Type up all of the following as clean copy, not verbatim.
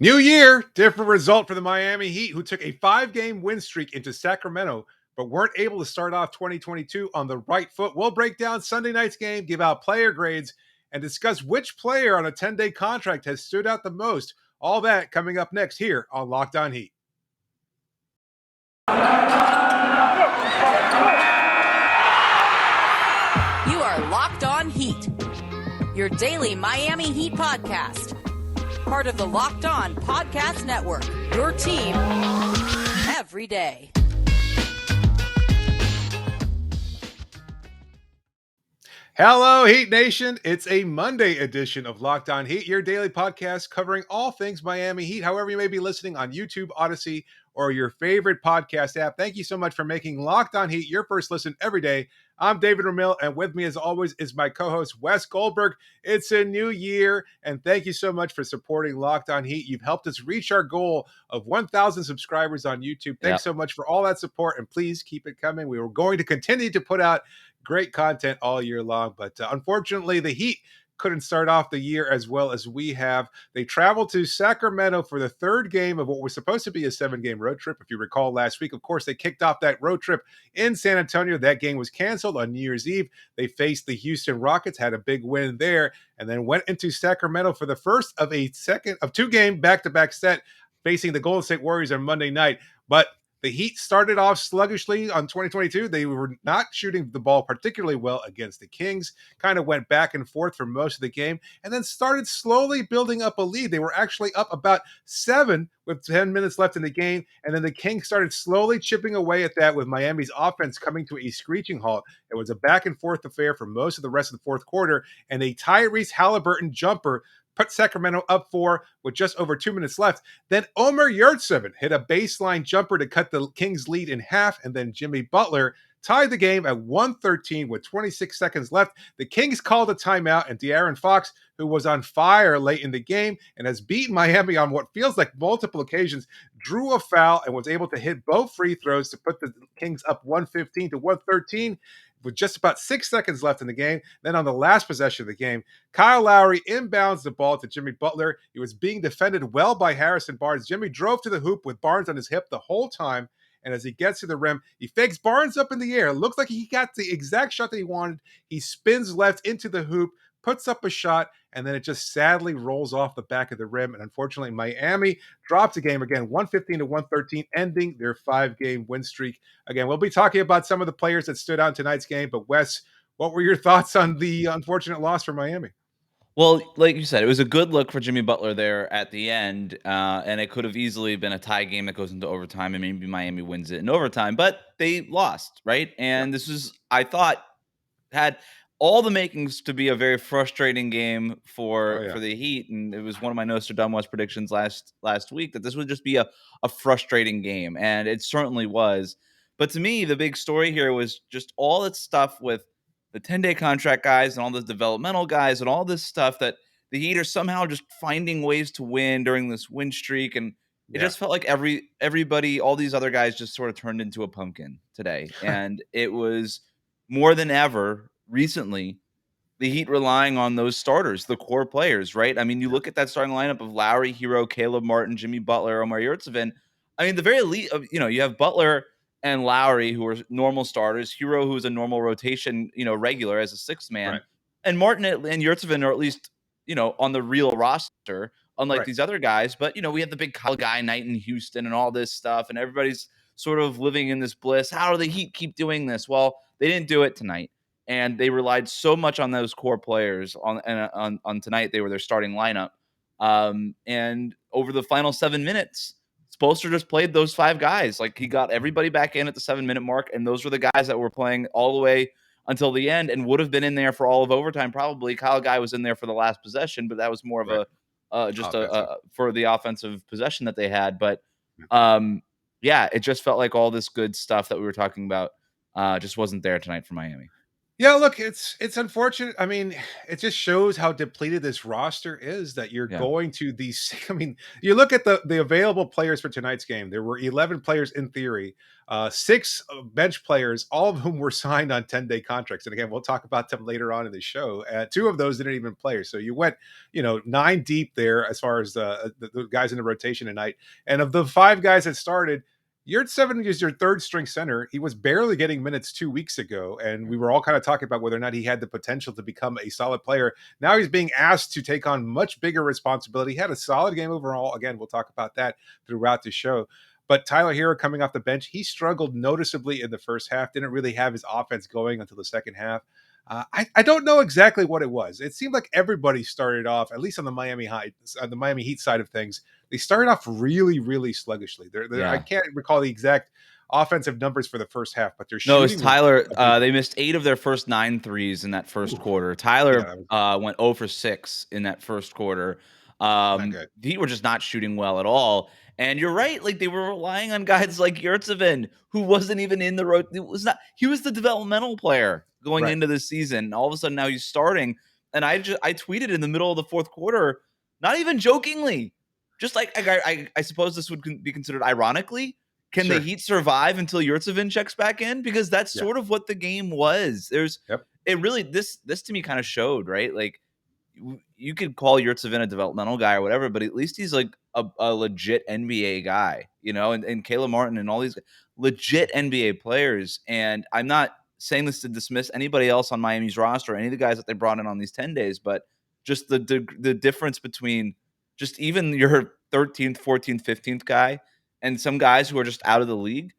New year, different result for the Miami Heat, who took a 5-game win streak into Sacramento, but weren't able to start off 2022 on the right foot. We'll break down Sunday night's game, give out player grades, and discuss which player on a 10-day contract has stood out the most. All that coming up next here on Locked On Heat. You are Locked On Heat, your daily Miami Heat podcast. Part of the Locked On Podcast Network, your team every day. Hello, Heat Nation. It's a Monday edition of Locked On Heat, your daily podcast covering all things Miami Heat. However, you may be listening on YouTube, Odyssey, or your favorite podcast app. Thank you so much for making Locked On Heat your first listen every day. I'm David Ramil, and with me, as always, is my co-host, Wes Goldberg. It's a new year, and thank you so much for supporting Locked On Heat. You've helped us reach our goal of 1,000 subscribers on YouTube. Thanks so much for all that support, and please keep it coming. We were going to continue to put out great content all year long, but unfortunately, the Heat couldn't start off the year as well as we have. They traveled to Sacramento for the third game of what was supposed to be a 7-game road trip. If you recall last week, of course, they kicked off that road trip in San Antonio. That game was canceled on New Year's Eve. They faced the Houston Rockets, had a big win there, and then went into Sacramento for the first of a second of 2-game back-to-back set, facing the Golden State Warriors on Monday night. But the Heat started off sluggishly on 2022. They were not shooting the ball particularly well against the Kings, kind of went back and forth for most of the game, and then started slowly building up a lead. They were actually up about 7 with 10 minutes left in the game, and then the Kings started slowly chipping away at that with Miami's offense coming to a screeching halt. It was a back-and-forth affair for most of the rest of the fourth quarter, and a Tyrese Halliburton jumper put Sacramento up 4 with just over 2 minutes left. Then Omer Yurtseven hit a baseline jumper to cut the Kings lead in half, and then Jimmy Butler tied the game at 113 with 26 seconds left. The Kings called a timeout, and De'Aaron Fox, who was on fire late in the game and has beaten Miami on what feels like multiple occasions, drew a foul and was able to hit both free throws to put the Kings up 115 to 113 with just about 6 seconds left in the game. Then on the last possession of the game, Kyle Lowry inbounds the ball to Jimmy Butler. He was being defended well by Harrison Barnes. Jimmy drove to the hoop with Barnes on his hip the whole time. And as he gets to the rim, he fakes Barnes up in the air. It looks like he got the exact shot that he wanted. He spins left into the hoop, puts up a shot, and then it just sadly rolls off the back of the rim. And unfortunately, Miami dropped the game again, 115 to 113, ending their 5-game win streak. Again, we'll be talking about some of the players that stood out in tonight's game. But Wes, what were your thoughts on the unfortunate loss for Miami? Well, like you said, it was a good look for Jimmy Butler there at the end, and it could have easily been a tie game that goes into overtime, and maybe Miami wins it in overtime, but they lost, right? And This was, I thought, had all the makings to be a very frustrating game for the Heat, and it was one of my Nostradamus predictions last week that this would just be a frustrating game, and it certainly was. But to me, the big story here was just all that stuff with the 10-day contract guys and all the developmental guys and all this stuff that the Heat are somehow just finding ways to win during this win streak. And it just felt like everybody, all these other guys just sort of turned into a pumpkin today. And it was more than ever recently, the Heat relying on those starters, the core players, right? I mean, you look at that starting lineup of Lowry, Herro, Caleb Martin, Jimmy Butler, Omer Yurtseven. I mean, the very least of, you have Butler and Lowry, who are normal starters, Herro, who's a normal rotation, regular as a sixth man, and Martin and Yurtseven are at least, on the real roster, unlike these other guys. But, we have the big Kyle guy night in Houston and all this stuff, and everybody's sort of living in this bliss. How do the Heat keep doing this? Well, they didn't do it tonight, and they relied so much on those core players on tonight. They were their starting lineup, and over the final 7 minutes, Spoelstra just played those 5 guys. Like, he got everybody back in at the 7-minute mark, and those were the guys that were playing all the way until the end and would have been in there for all of overtime probably. Kyle Guy was in there for the last possession, but that was more of for the offensive possession that they had. But it just felt like all this good stuff that we were talking about just wasn't there tonight for Miami. Yeah, look, it's unfortunate. I mean, it just shows how depleted this roster is that you're Yeah. going to these. I mean, you look at the available players for tonight's game. There were 11 players in theory, six bench players, all of whom were signed on 10-day contracts. And again, we'll talk about them later on in the show. Two of those didn't even play. So you went, 9 deep there as far as the guys in the rotation tonight. And of the five guys that started, Yurtseven is your third string center. He was barely getting minutes 2 weeks ago, and we were all kind of talking about whether or not he had the potential to become a solid player. Now he's being asked to take on much bigger responsibility. He had a solid game overall. Again, we'll talk about that throughout the show. But Tyler Herro coming off the bench, he struggled noticeably in the first half, didn't really have his offense going until the second half. I don't know exactly what it was. It seemed like everybody started off, at least on the Miami Heat side of things, they started off really, really sluggishly. I Yeah. can't recall the exact offensive numbers for the first half, but their No, it's shooting was Tyler. abysmal. They missed 8 of their first 9 threes in that first Ooh, quarter. yeah, Tyler that was went 0 for 6 in that first quarter. not good. The Heat were just not shooting well at all. And you're right, like they were relying on guys like Yurtseven, who wasn't even in the road. It was not. He was the developmental player going Right. into the season. All of a sudden, now he's starting. And I tweeted in the middle of the fourth quarter, not even jokingly, just like I suppose this would be considered ironically, can the Sure. Heat survive until Yurtseven checks back in? Because that's Yeah. sort of what the game was. Yep. It really this to me kind of showed, right? Like you could call Yurtseven a developmental guy or whatever, but at least he's like a legit NBA guy, and Caleb Martin and all these legit NBA players. And I'm not saying this to dismiss anybody else on Miami's roster, any of the guys that they brought in on these 10 days, but just the difference between just even your 13th, 14th, 15th guy and some guys who are just out of the league.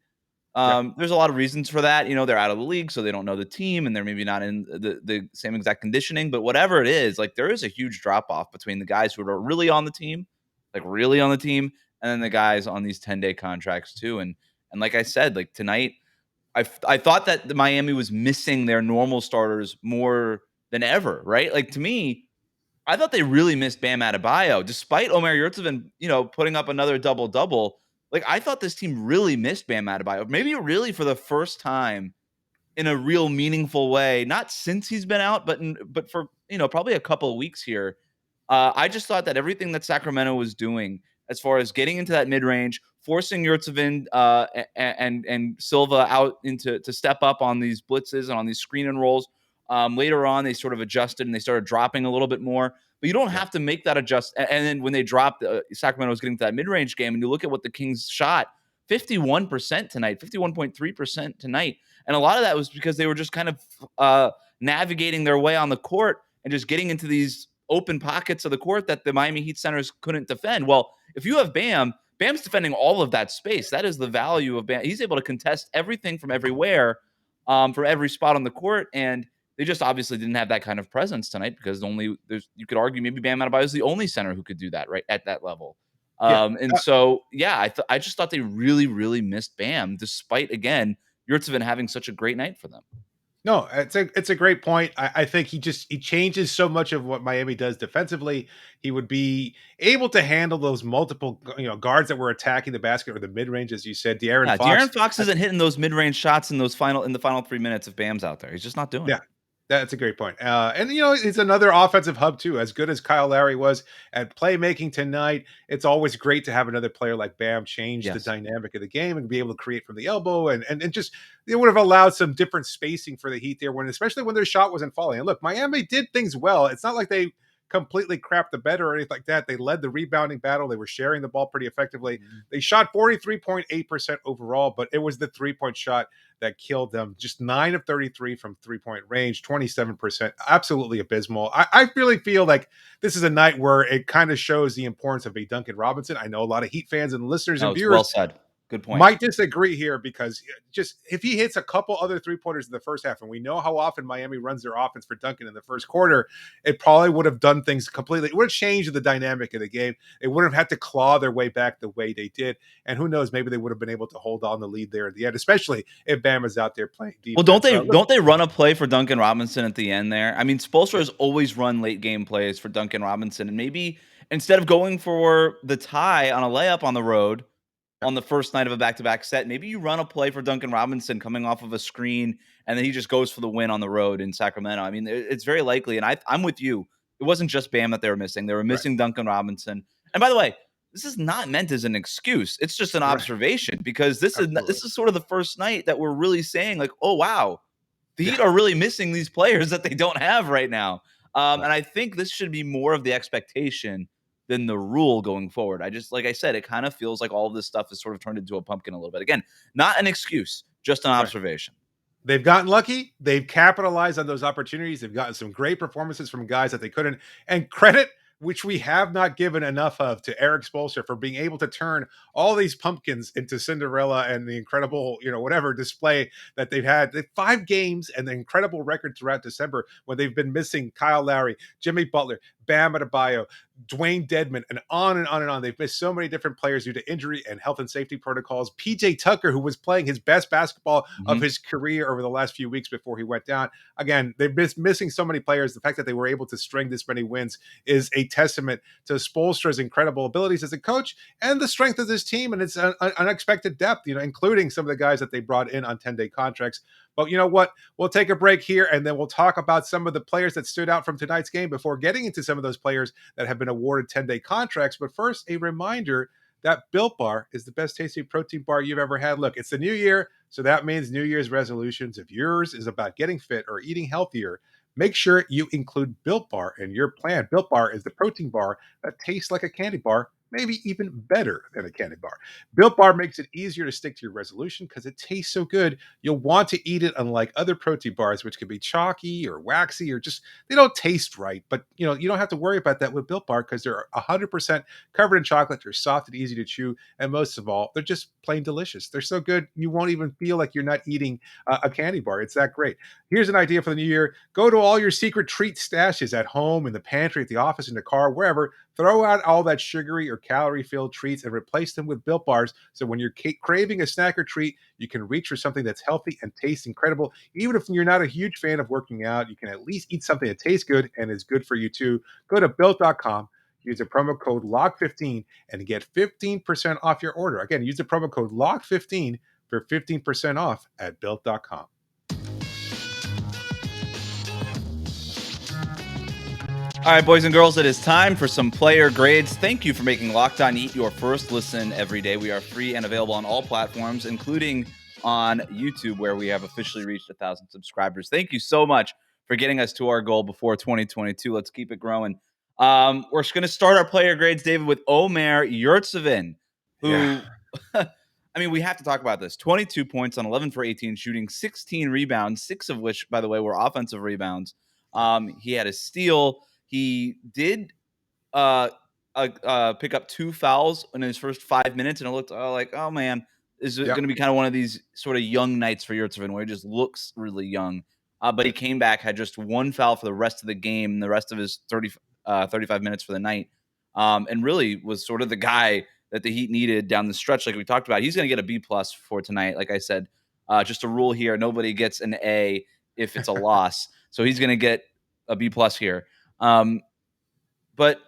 Yeah. There's a lot of reasons for that. They're out of the league, so they don't know the team, and they're maybe not in the same exact conditioning. But whatever it is, like there is a huge drop off between the guys who are really on the team, and then the guys on these 10-day contracts too. And like I said, like tonight, I thought that the Miami was missing their normal starters more than ever. Right? Like to me, I thought they really missed Bam Adebayo, despite Omer Yurtseven, putting up another double double. Like I thought this team really missed Bam Adebayo, maybe really for the first time in a real meaningful way. Not since he's been out, but for probably a couple of weeks here. I just thought that everything that Sacramento was doing, as far as getting into that mid range, forcing Yurtseven and Silva out to step up on these blitzes and on these screen and rolls. Later on, they sort of adjusted and they started dropping a little bit more. But you don't Yeah. have to make that adjust. And then when they dropped, Sacramento was getting to that mid range game, and you look at what the Kings shot, 51% tonight, 51.3% tonight. And a lot of that was because they were just kind of navigating their way on the court and just getting into these open pockets of the court that the Miami Heat centers couldn't defend. Well, if you have Bam's defending all of that space. That is the value of Bam. He's able to contest everything from everywhere, from every spot on the court. And they just obviously didn't have that kind of presence tonight because you could argue maybe Bam Adebayo is the only center who could do that right at that level. Yeah. And so, yeah, I just thought they really, really missed Bam, despite again Yurtseven having such a great night for them. No, it's a great point. I think he changes so much of what Miami does defensively. He would be able to handle those multiple guards that were attacking the basket or the mid range, as you said. De'Aaron Yeah, Fox. De'Aaron Fox isn't hitting those mid-range shots in the final 3 minutes if Bam's out there. He's just not doing Yeah, it. that's a great point. And it's another offensive hub too. As good as Kyle Lowry was at playmaking tonight, it's always great to have another player like Bam change the Yes. dynamic of the game and be able to create from the elbow and just it would have allowed some different spacing for the Heat there especially when their shot wasn't falling. And look, Miami did things well. It's not like they completely crapped the bed or anything like that. They led the rebounding battle. They were sharing the ball pretty effectively. They shot 43.8% overall, but it was the 3-point shot that killed them. Just 9 of 33 from 3-point range, 27%. Absolutely abysmal. I really feel like this is a night where it kind of shows the importance of a Duncan Robinson. I know a lot of Heat fans and listeners No, and it's viewers well said. Good point. might disagree here because just if he hits a couple other 3-pointers in the first half, and we know how often Miami runs their offense for Duncan in the first quarter, it probably would have done things completely. It would have changed the dynamic of the game. They wouldn't have had to claw their way back the way they did. And who knows, maybe they would have been able to hold on the lead there at the end, especially if Bam is out there playing defense. Well, don't they run a play for Duncan Robinson at the end there? I mean, Spoelstra has always run late game plays for Duncan Robinson, and maybe instead of going for the tie on a layup on the road, on the first night of a back-to-back set. Maybe you run a play for Duncan Robinson coming off of a screen, and then he just goes for the win on the road in Sacramento. I mean, it's very likely, and I'm with you. It wasn't just Bam that they were missing. They were missing Duncan Robinson. And by the way, this is not meant as an excuse. It's just an observation because this is sort of the first night that we're really saying like, oh, wow, the Heat are really missing these players that they don't have right now. And I think this should be more of the expectation than the rule going forward. Like I said, it kind of feels like all of this stuff is sort of turned into a pumpkin a little bit. Again, not an excuse, just an observation. They've gotten lucky. They've capitalized on those opportunities. They've gotten some great performances from guys that they couldn't. And credit, which we have not given enough of, to Eric Spoelstra for being able to turn all these pumpkins into Cinderella and the incredible, whatever display that they've had. 5 games and the incredible record throughout December when they've been missing Kyle Lowry, Jimmy Butler, Bam Adebayo, Dwayne Dedmon, and on and on and on. They've missed so many different players due to injury and health and safety protocols. PJ Tucker, who was playing his best basketball of his career over the last few weeks before he went down. Again, they've been missing so many players. The fact that they were able to string this many wins is a testament to Spoelstra's incredible abilities as a coach and the strength of this team and its unexpected depth, including some of the guys that they brought in on 10-day contracts. But you know what? We'll take a break here, and then we'll talk about some of the players that stood out from tonight's game before getting into some of those players that have been awarded 10-day contracts. But first, a reminder that Built Bar is the best tasting protein bar you've ever had. Look, it's the new year, so that means New Year's resolutions. If yours is about getting fit or eating healthier, make sure you include Built Bar in your plan. Built Bar is the protein bar that tastes like a candy bar, maybe even better than a candy bar. Built Bar makes it easier to stick to your resolution because it tastes so good. You'll want to eat it, unlike other protein bars, which can be chalky or waxy or just, they don't taste right. But, you don't have to worry about that with Built Bar because they're 100% covered in chocolate. They're soft and easy to chew. And most of all, they're just plain delicious. They're so good, you won't even feel like you're not eating a candy bar. It's that great. Here's an idea for the new year. Go to all your secret treat stashes at home, in the pantry, at the office, in the car, wherever. Throw out all that sugary or calorie-filled treats and replace them with Built Bars. So when you're craving a snack or treat, you can reach for something that's healthy and tastes incredible. Even if you're not a huge fan of working out, you can at least eat something that tastes good and is good for you too. Go to Built.com. Use the promo code LOCK15 and get 15% off your order. Again, use the promo code LOCK15 for 15% off at Built.com. All right, boys and girls, it is time for some player grades. Thank you for making Locked On Heat your first listen every day. We are free and available on all platforms, including on YouTube, where we have officially reached 1,000 subscribers. Thank you so much for getting us to our goal before 2022. Let's keep it growing. We're going to start our player grades, David, with Omer Yurtseven, who, I mean, we have to talk about this. 22 points on 11 for 18, shooting 16 rebounds, 6 of which, by the way, were offensive rebounds. He had a steal. He did pick up 2 fouls in his first 5 minutes, and it looked like, oh, man, this is going to be kind of one of these sort of young nights for Yurtseven where he just looks really young. But he came back, had just 1 foul for the rest of the game, the rest of his 35 minutes for the night, and really was sort of the guy that the Heat needed down the stretch like we talked about. He's going to get a B+ for tonight. Like I said, just a rule here, nobody gets an A if it's a loss. So he's going to get a B+ here. But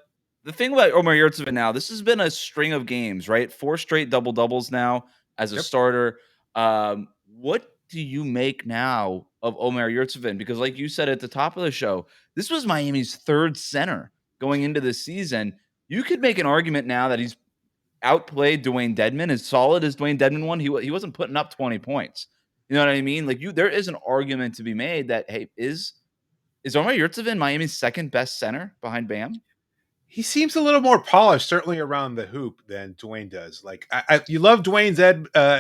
the thing about Omer Yurtseven now, this has been a string of games, right? 4 straight double-doubles now as a starter. What do you make now of Omer Yurtseven? Because like you said at the top of the show, this was Miami's 3rd center going into the season. You could make an argument now that he's outplayed Dwayne Dedmon, as solid as Dwayne Dedmon won. He wasn't putting up 20 points. You know what I mean? Like there is an argument to be made that, hey, is Omer Yurtseven Miami's 2nd best center behind Bam? He seems a little more polished, certainly around the hoop, than Dwayne does. Like you love Dwayne's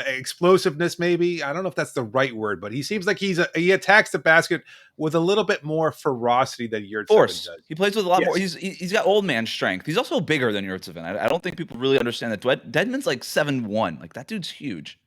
explosiveness, maybe. I don't know if that's the right word, but he seems like he attacks the basket with a little bit more ferocity than Yurtseven does. He plays with a lot more. He's got old man strength. He's also bigger than Yurtseven. I don't think people really understand that. Dedmon's like 7'1". Like that dude's huge.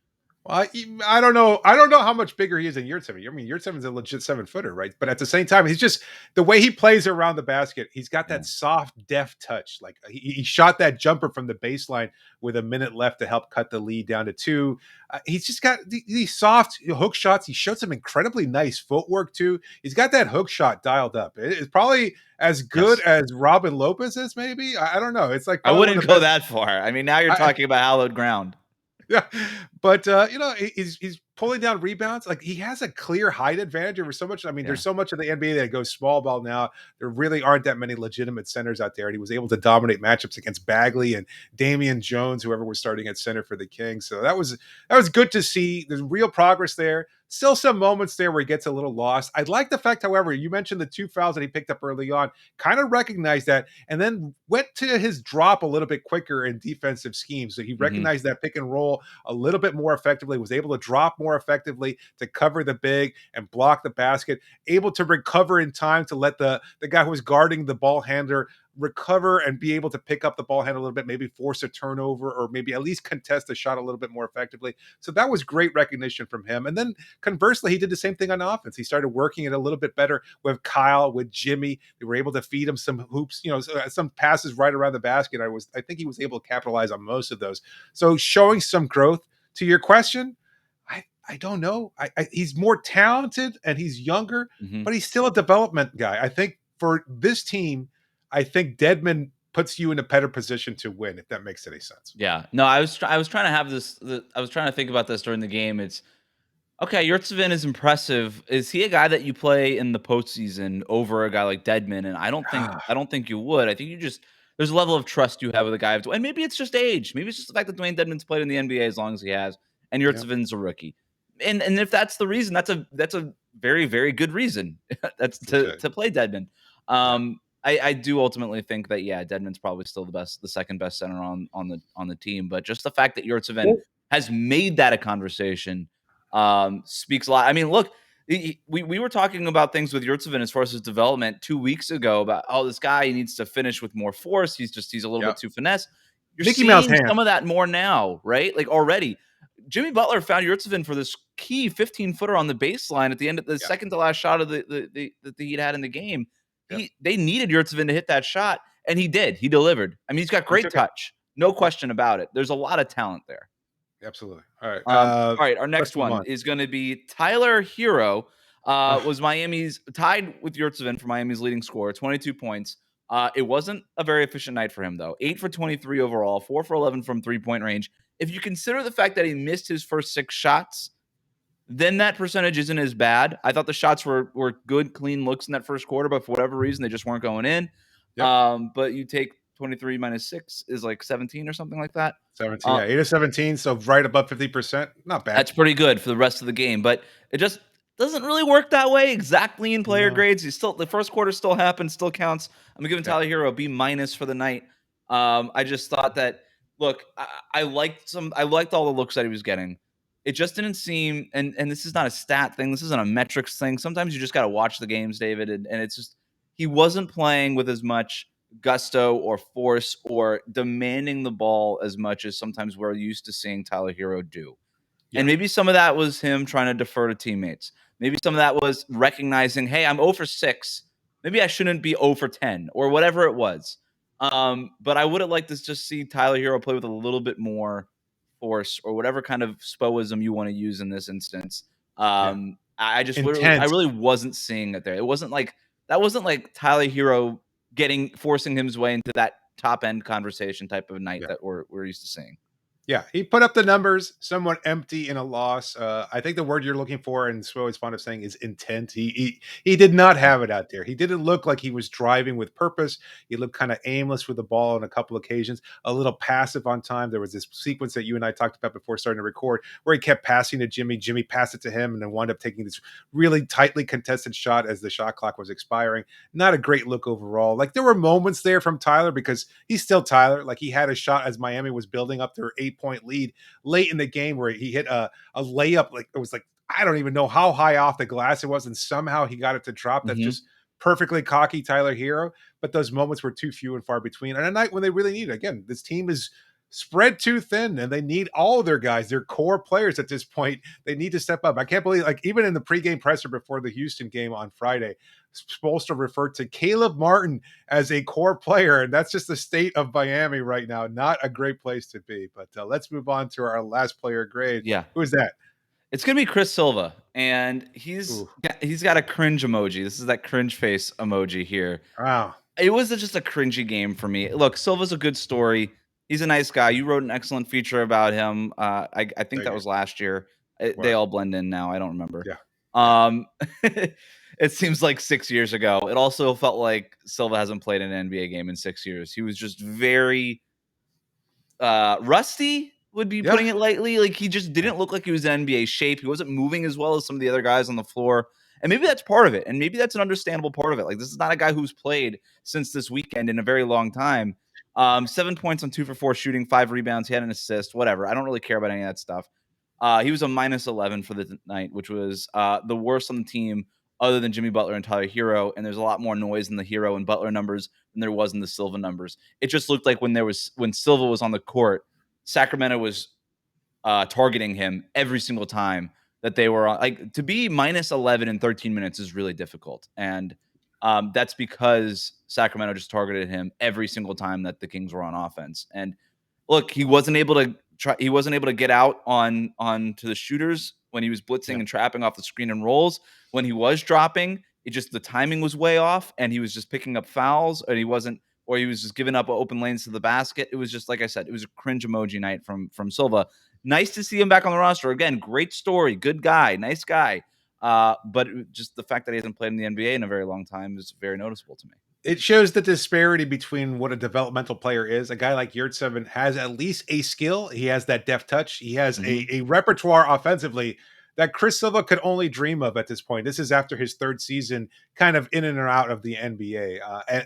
Well, I don't know. I don't know how much bigger he is than Yurtseven. I mean, Yurtseven's a legit 7-footer, right? But at the same time, he's just the way he plays around the basket. He's got that soft, deft touch. Like he shot that jumper from the baseline with a minute left to help cut the lead down to 2. He's just got these soft hook shots. He showed some incredibly nice footwork too. He's got that hook shot dialed up. It's probably as good as Robin Lopez is. Maybe I don't know. It's like I wouldn't go that far. I mean, now you're talking about hallowed ground. Yeah, but he's pulling down rebounds. Like he has a clear height advantage over so much. I mean, Yeah. there's so much of the NBA that goes small ball now. There really aren't that many legitimate centers out there, and he was able to dominate matchups against Bagley and Damian Jones, whoever was starting at center for the Kings. So that was good to see. There's real progress there. Still some moments there where he gets a little lost. I like the fact, however, you mentioned the 2 fouls that he picked up early on, kind of recognized that, and then went to his drop a little bit quicker in defensive schemes. So he Mhm. recognized that pick and roll a little bit more effectively, was able to drop more effectively to cover the big and block the basket, able to recover in time to let the guy who was guarding the ball handler recover and be able to pick up the ball handle a little bit, maybe force a turnover or maybe at least contest the shot a little bit more effectively. So that was great recognition from him. And then conversely, he did the same thing on offense. He started working it a little bit better with Kyle, with Jimmy. They were able to feed him some hoops, some passes right around the basket. I think he was able to capitalize on most of those. So showing some growth. To your question, I don't know. He's more talented and he's younger, Mhm. but he's still a development guy. I think for this team, I think Dedmon puts you in a better position to win, if that makes any sense. Yeah. No, I was trying to have I was trying to think about this during the game. It's okay, Yurtseven is impressive. Is he a guy that you play in the postseason over a guy like Dedmon? And I don't think you would. I think you just there's a level of trust you have with a guy, and maybe it's just age. Maybe it's just the fact that Dwayne Dedmon's played in the NBA as long as he has, and Yeah, Yurtseven's a rookie. And if that's the reason, that's a very very good reason. That's that's it. to play Dedmon. Yeah. I do ultimately think that yeah, Dedmon's probably still the second best center on the team, but just the fact that Yurtseven Well, has made that a conversation speaks a lot. I mean, look, we were talking about things with Yurtseven as far as his development 2 weeks ago about this guy he needs to finish with more force. He's a little yeah. bit too finesse. You're Mickey Mouse seeing hand. some of that more now, right? Like already. Jimmy Butler found Yurtseven for this key 15-footer on the baseline at the end of the Yeah. second to last shot of the Heat had in the game. Yep. They needed Yurtseven to hit that shot, and he did. He delivered. I mean, he's got He great took it. touch, no Yep. question about it. There's a lot of talent there. Absolutely. All right. All right, our Let's next move one on. is going to be Tyler Herro. Uh, Was Miami's tied with Yurtseven for Miami's leading scorer, 22 points. It wasn't a very efficient night for him though. 8 for 23 overall, 4 for 11 from 3-point range. If you consider the fact that he missed his first 6 shots, then that percentage isn't as bad. I thought the shots were good, clean looks in that first quarter, but for whatever reason, they just weren't going in. yep. But you take 23 minus 6 is like 17 or something like that. 17. Uh, Yeah. 8 of 17. So right above 50%. Not bad. that's pretty good for the rest of the game, but it just doesn't really work that way exactly in player No. grades. You still the first quarter still happens, still counts. I'm giving Yeah. Tyler Hero a B minus for the night. I just thought that look, I liked all the looks that he was getting. It just didn't seem and this is not a stat thing, this isn't a metrics thing. Sometimes you just gotta watch the games, David, and it's just he wasn't playing with as much gusto or force or demanding the ball as much as sometimes we're used to seeing Tyler Hero do. Yeah. And maybe some of that was him trying to defer to teammates. Maybe some of that was recognizing, hey, I'm 0 for 6. Maybe I shouldn't be 0 for 10 or whatever it was. But I would have liked to just see Tyler Hero play with a little bit more force or whatever kind of spoism you want to use in this instance. Yeah. I Intense. really wasn't seeing it there. It wasn't like that wasn't like Tyler Hero forcing his way into that top end conversation type of night Yeah. that we're used to seeing. Yeah, he put up the numbers, somewhat empty in a loss. I think the word you're looking for, and Spo is fond of saying, is intent. He did not have it out there. He didn't look like he was driving with purpose. He looked kind of aimless with the ball on a couple occasions, a little passive on time. There was this sequence that you and I talked about before starting to record, where he kept passing to Jimmy. Jimmy passed it to him, and then wound up taking this really tightly contested shot as the shot clock was expiring. Not a great look overall. Like there were moments there from Tyler because he's still Tyler. Like he had a shot as Miami was building up their 8-point lead late in the game where he hit a layup. Like it was like, I don't even know how high off the glass it was. And somehow he got it to drop. That's Mhm. just perfectly cocky Tyler Hero. But those moments were too few and far between. And a night when they really need it. Again, this team is spread too thin and they need all their guys, their core players at this point. They need to step up. I can't believe, like, even in the pregame presser before the Houston game on Friday, Spolstra referred to Caleb Martin as a core player. And that's just the state of Miami right now. Not a great place to be. But let's move on to our last player grade. Yeah. Who is that? It's gonna be Chris Silva, and Ooh, he's got a cringe emoji. This is that cringe face emoji here. wow. It was just a cringy game for me. Look, Silva's a good story. He's a nice guy. You wrote an excellent feature about him. I think Thank that you. was last year. They What? all blend in now. I don't remember. Yeah. It seems like 6 years ago. It also felt like Silva hasn't played an NBA game in 6 years. He was just very rusty, would be Yeah. putting it lightly. Like, he just didn't look like he was in NBA shape. He wasn't moving as well as some of the other guys on the floor. And maybe that's part of it. And maybe that's an understandable part of it. Like, this is not a guy who's played since this weekend in a very long time. 7 points on 2 for 4 shooting, 5 rebounds. He had an assist, whatever. I don't really care about any of that stuff. He was a minus 11 for the night, which was the worst on the team other than Jimmy Butler and Tyler Herro. And there's a lot more noise in the Herro and Butler numbers than there was in the Silva numbers. It just looked like when Silva was on the court, Sacramento was targeting him every single time that they were on. Like, to be minus 11 in 13 minutes is really difficult. And that's because Sacramento just targeted him every single time that the Kings were on offense. And look, he wasn't able to get out to the shooters when he was blitzing and trapping off the screen and rolls. When he was dropping, the timing was way off, and he was just picking up fouls, and he was just giving up open lanes to the basket. It was just, like I said, it was a cringe emoji night from Silva. Nice to see him back on the roster again. Great story, good guy, nice guy. But just the fact that he hasn't played in the NBA in a very long time is very noticeable to me. It shows the disparity between what a developmental player is. A guy like Yurtseven has at least a skill. He has that deft touch. He has a repertoire offensively that Chris Silva could only dream of at this point. This is after his third season, kind of in and out of the NBA.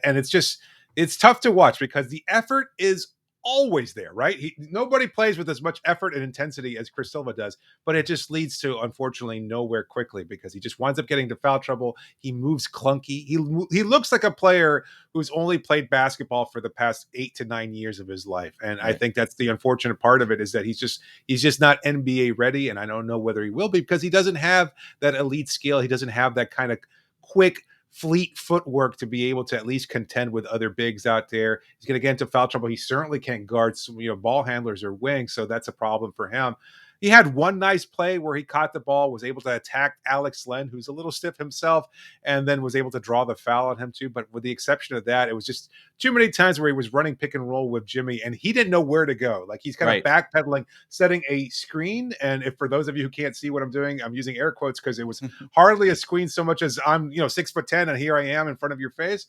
And it's tough to watch because the effort is always there, right? Nobody plays with as much effort and intensity as Chris Silva does, but it just leads to, unfortunately, nowhere quickly because he just winds up getting into foul trouble. He moves clunky. He looks like a player who's only played basketball for the past 8 to 9 years of his life. And right. I think that's the unfortunate part of it, is that he's just not NBA ready. And I don't know whether he will be, because he doesn't have that elite skill. He doesn't have that kind of quick, fleet footwork to be able to at least contend with other bigs out there. He's going to get into foul trouble. He certainly can't guard ball handlers or wings, so that's a problem for him. He had one nice play where he caught the ball, was able to attack Alex Len, who's a little stiff himself, and then was able to draw the foul on him too. But with the exception of that, it was just too many times where he was running pick and roll with Jimmy, and he didn't know where to go. Like, he's kind of backpedaling, setting a screen. And if, for those of you who can't see what I'm doing, I'm using air quotes because it was hardly a screen so much as I'm 6'10" and here I am in front of your face.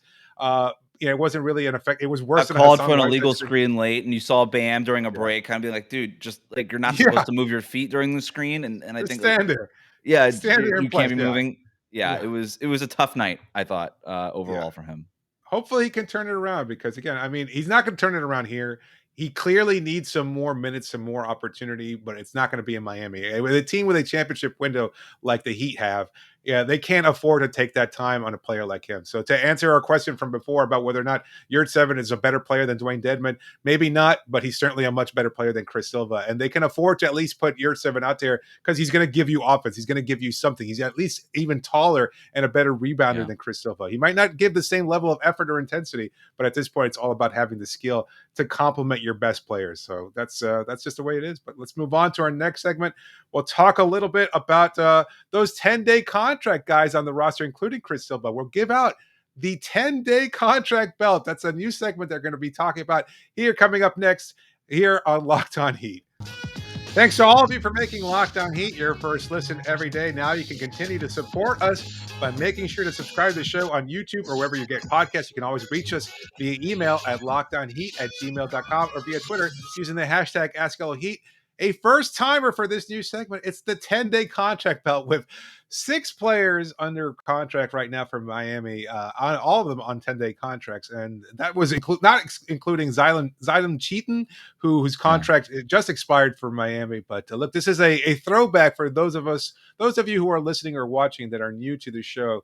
It wasn't really an effect. It was worse than called for an illegal screen late, and you saw Bam during a break kind of be like, dude, just like, you're not supposed to move your feet during the screen. And I think stand there. Yeah, stand there. You can't be moving. Yeah, it was a tough night, I thought, overall for him. Hopefully he can turn it around, because again, I mean, he's not going to turn it around here. He clearly needs some more minutes, some more opportunity, but it's not going to be in Miami. With a team with a championship window like the Heat have, they can't afford to take that time on a player like him. So to answer our question from before about whether or not Yurtseven is a better player than Dwayne Dedmon, maybe not, but he's certainly a much better player than Chris Silva. And they can afford to at least put Yurtseven out there because he's going to give you offense. He's going to give you something. He's at least even taller and a better rebounder than Chris Silva. He might not give the same level of effort or intensity, but at this point, it's all about having the skill to complement your best players. So that's just the way it is. But let's move on to our next segment. We'll talk a little bit about those 10-day contract guys on the roster, including Chris Silva. We'll give out the 10-day contract belt. That's a new segment they're going to be talking about here, coming up next here on Locked On Heat. Thanks to all of you for making Locked On Heat your first listen every day. Now you can continue to support us by making sure to subscribe to the show on YouTube or wherever you get podcasts. You can always reach us via email at lockedonheat@gmail.com or via Twitter using the hashtag AskLHeat. A first timer for this new segment. It's the 10-day contract belt with 6 players under contract right now for Miami, on all of them on 10-day contracts. And that was including Xylem Cheaton, whose contract just expired for Miami. But look, this is a throwback for those of you who are listening or watching that are new to the show.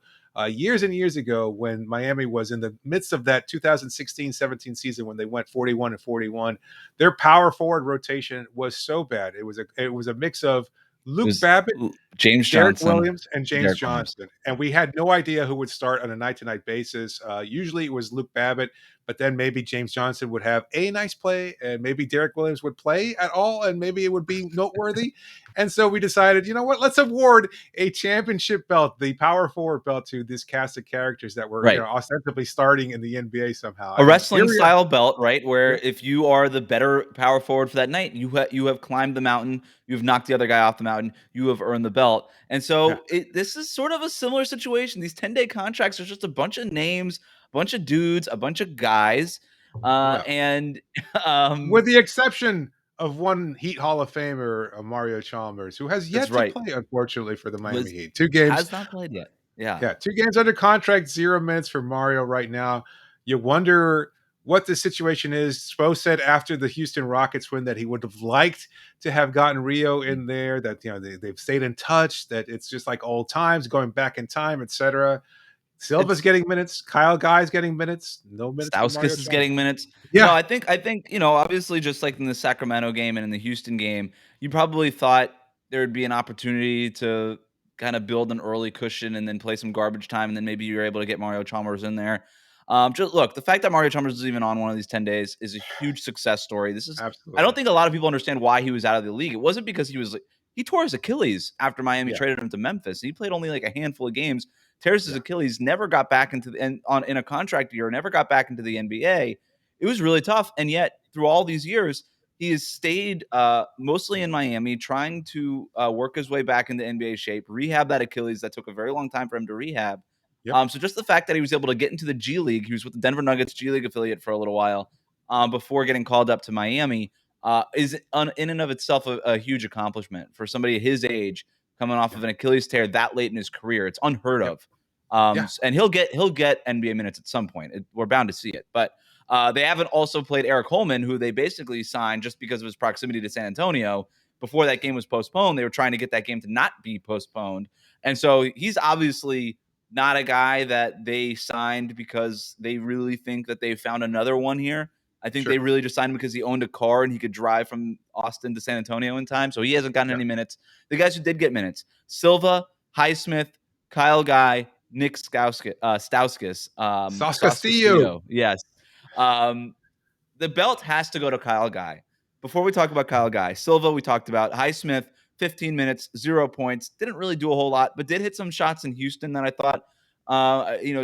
Years and years ago, when Miami was in the midst of that 2016-17 season, when they went 41-41, their power forward rotation was so bad. It was a mix of Luke Babbitt, James Derek Johnson, Williams, and James Johnson. And we had no idea who would start on a night-to-night basis. Usually it was Luke Babbitt, but then maybe James Johnson would have a nice play, and maybe Derek Williams would play at all, and maybe it would be noteworthy. And so we decided, you know what, let's award a championship belt, the power forward belt, to this cast of characters that were, Right. ostensibly starting in the NBA somehow. A And here wrestling we are. style belt, right? Where Yep. if you are the better power forward for that night, you have climbed the mountain, you've knocked the other guy off the mountain, you have earned the belt. And Yeah. so this is sort of a similar situation. These 10-day contracts are just a bunch of names, a bunch of dudes, a bunch of guys, Yeah. and With the exception of one Heat Hall of Famer, Mario Chalmers, who has that's yet to right. play, unfortunately, for the Miami Was Heat. 2 games. has not played yet. Yeah, Yeah, 2 games under contract, 0 minutes for Mario right now. You wonder what the situation is. Spo said after the Houston Rockets win that he would have liked to have gotten Rio in there, that, they've stayed in touch, that it's just like old times, going back in time, etc. Silva's it's getting minutes. Kyle Guy's getting minutes. No minutes for Mario Stauskas is Chalmers. getting minutes. No, Yeah, I think, obviously just like in the Sacramento game and in the Houston game, you probably thought there would be an opportunity to kind of build an early cushion and then play some garbage time, and then maybe you're able to get Mario Chalmers in there. Just look, the fact that Mario Chalmers is even on one of these 10 days is a huge success story. I don't absolutely. think a lot of people understand why he was out of the league. It wasn't because he tore his Achilles after Miami Yeah, traded him to Memphis. He played only like a handful of games, tears his yeah, Achilles, never got back into in a contract year, never got back into the NBA. It was really tough, and yet through all these years, he has stayed mostly in Miami, trying to work his way back into NBA shape, rehab that Achilles that took a very long time for him to rehab. yep, So just the fact that he was able to get into the G League, he was with the Denver Nuggets G League affiliate for a little while before getting called up to Miami, in and of itself a huge accomplishment for somebody his age coming off yeah, of an Achilles tear that late in his career. It's unheard yep, of. yeah, And he'll get NBA minutes at some point. We're bound to see it, but they haven't also played Eric Holman, who they basically signed just because of his proximity to San Antonio. Before that game was postponed, they were trying to get that game to not be postponed, and so he's obviously not a guy that they signed because they really think that they found another one here. I think sure, they really just signed him because he owned a car and he could drive from Austin to San Antonio in time. So he hasn't gotten yeah. any minutes. The guys who did get minutes: Silva, Highsmith, Kyle Guy, Nick Sauce Sauce Castillo. Castillo. Yes. Um, the belt has to go to Kyle Guy. Before we talk about Kyle Guy, Silva, we talked about. Highsmith, 15 minutes, 0 points. Didn't really do a whole lot, but did hit some shots in Houston that I thought,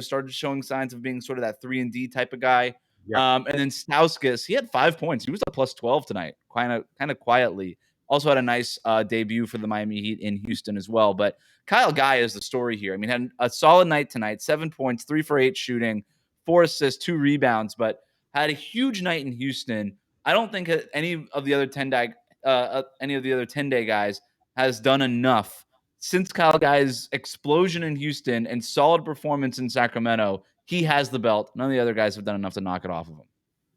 started showing signs of being sort of that 3-and-D type of guy. Yeah, And then Stauskas, he had 5 points. He was a plus 12 tonight, kind of quietly. Also had a nice debut for the Miami Heat in Houston as well. But Kyle Guy is the story here. I mean, had a solid night tonight, 7 points, 3 for 8 shooting, 4 assists, 2 rebounds, but had a huge night in Houston. I don't think any of the other 10-day guys has done enough since Kyle Guy's explosion in Houston and solid performance in Sacramento. He has the belt. None of the other guys have done enough to knock it off of him.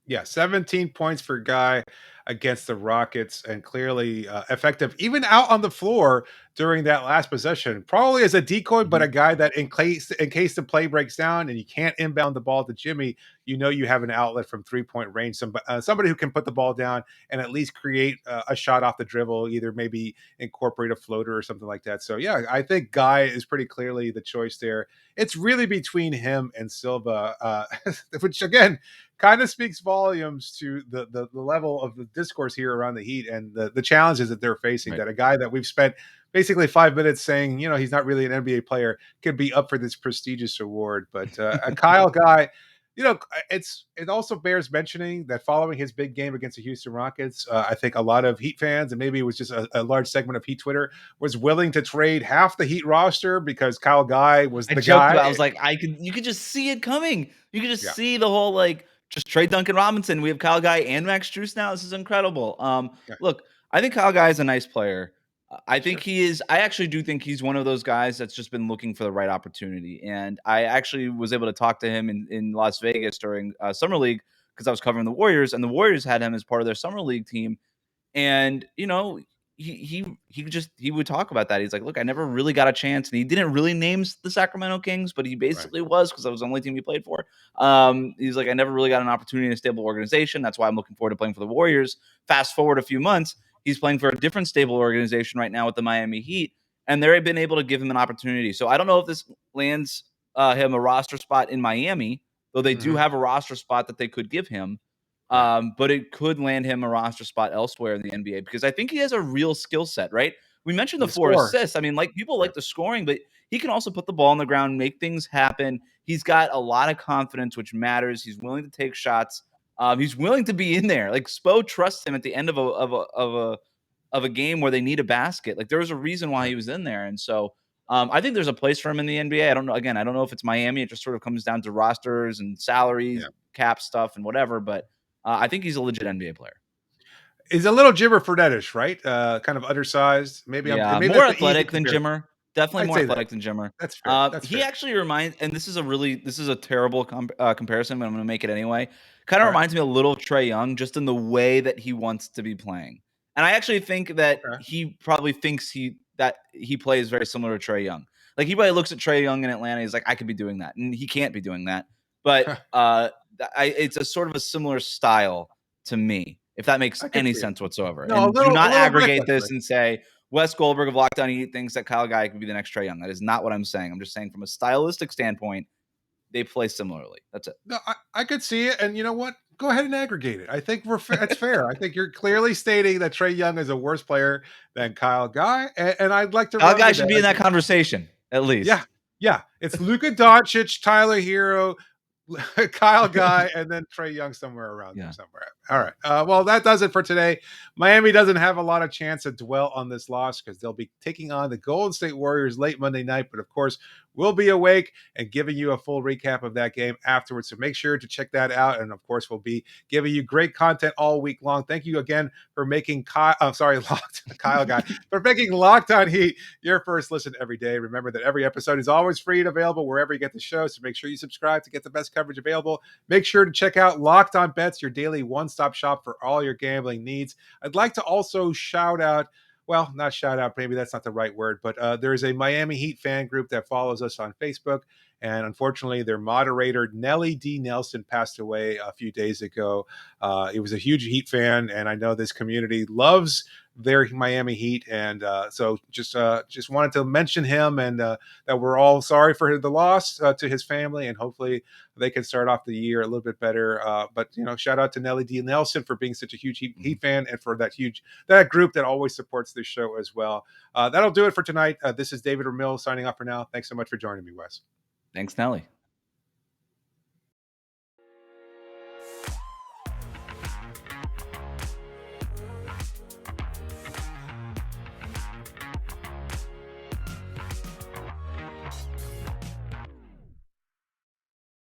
yeah, 17 points for Guy against the Rockets, and clearly effective, even out on the floor during that last possession. Probably as a decoy, but Mhm. a guy that in case the play breaks down and you can't inbound the ball to Jimmy, you have an outlet from 3-point range. Somebody who can put the ball down and at least create a shot off the dribble, either maybe incorporate a floater or something like that. So yeah, I think Guy is pretty clearly the choice there. It's really between him and Silva, which again kind of speaks volumes to the level of the discourse here around the Heat and the challenges that they're facing. Right. That a guy that we've spent basically 5 minutes saying, he's not really an NBA player, could be up for this prestigious award. But a Kyle Guy, it also bears mentioning that following his big game against the Houston Rockets, I think a lot of Heat fans, and maybe it was just a large segment of Heat Twitter, was willing to trade half the Heat roster because Kyle Guy was I the joked guy. about. I was like, you could just see it coming. You could just Yeah, see the whole just trade Duncan Robinson. We have Kyle Guy and Max Strus now. This is incredible. yeah, Look, I think Kyle Guy is a nice player. I think sure. he is. I actually do think he's one of those guys that's just been looking for the right opportunity. And I actually was able to talk to him in Las Vegas during summer league because I was covering the Warriors, and the Warriors had him as part of their summer league team. And he would talk about that. He's like, look, I never really got a chance, and he didn't really name the Sacramento Kings, but he Right. basically was because that was the only team he played for. He's like, I never really got an opportunity in a stable organization. That's why I'm looking forward to playing for the Warriors. Fast forward a few months, he's playing for a different stable organization right now with the Miami Heat, and they've been able to give him an opportunity. So I don't know if this lands him a roster spot in Miami. though they do have a roster spot that they could give him. Right. But it could land him a roster spot elsewhere in the NBA because I think he has a real skill set, right? We mentioned the He 4 scores. assists. I mean, like people Right. like the scoring, but he can also put the ball on the ground, make things happen. He's got a lot of confidence, which matters. He's willing to take shots. He's willing to be in there. Like Spo trusts him at the end of a game where they need a basket. Like there was a reason why Right. he was in there, and so I think there's a place for him in the NBA. I don't know. Again, I don't know if it's Miami. It just sort of comes down to rosters and salaries, Yeah. cap stuff, and whatever. But I think he's a legit NBA player. He's a little Jimmer Fredette-ish, right? Kind of undersized. Yeah, Maybe more that's an easy athletic than comparison. Jimmer. Definitely I'd more say that. athletic than Jimmer. That's fair. That's He fair. actually reminds, and this is a terrible comparison, but I'm going to make it anyway. Kind of All right. reminds me a little of Trae Young, just in the way that he wants to be playing. And I actually think that Okay. he probably thinks that he plays very similar to Trae Young. Like he probably looks at Trae Young in Atlanta, he's like, I could be doing that, and he can't be doing that. But it's a sort of a similar style to me, if that makes I could any see it. sense whatsoever. No, And do a not little aggregate reckless, this right? and say Wes Goldberg of Locked On Heat thinks that Kyle Guy could be the next Trae Young. That is not what I'm saying. I'm just saying from a stylistic standpoint, they play similarly. That's it. No, I could see it, and you know what? Go ahead and aggregate it. I think it's fair. I think you're clearly stating that Trae Young is a worse player than Kyle Guy, and I'd like to Kyle run Guy with should that. be in that conversation, at Yeah, least. yeah. It's Luka Doncic, Tyler Hero, Kyle Guy, and then Trae Young somewhere around there Yeah. somewhere. All right. Well, that does it for today. Miami doesn't have a lot of chance to dwell on this loss because they'll be taking on the Golden State Warriors late Monday night. But of course, we'll be awake and giving you a full recap of that game afterwards. So make sure to check that out. And of course, we'll be giving you great content all week long. Thank you again for making Kyle Guy for making Locked On Heat your first listen every day. Remember that every episode is always free and available wherever you get the show. So make sure you subscribe to get the best coverage available. Make sure to check out Locked On Bets, your daily one-stop shop for all your gambling needs. I'd like to also shout out, well, not shout out, maybe that's not the right word, but there is a Miami Heat fan group that follows us on Facebook. And unfortunately, their moderator, Nellie D. Nelson, passed away a few days ago. He was a huge Heat fan, and I know this community loves their Miami Heat. And so just wanted to mention him and that we're all sorry for the loss to his family, and hopefully they can start off the year a little bit better. But shout out to Nellie D. Nelson for being such a huge Heat fan, and for that group that always supports this show as well. That'll do it for tonight. This is David Ramil signing off for now. Thanks so much for joining me, Wes. Thanks, Nelly.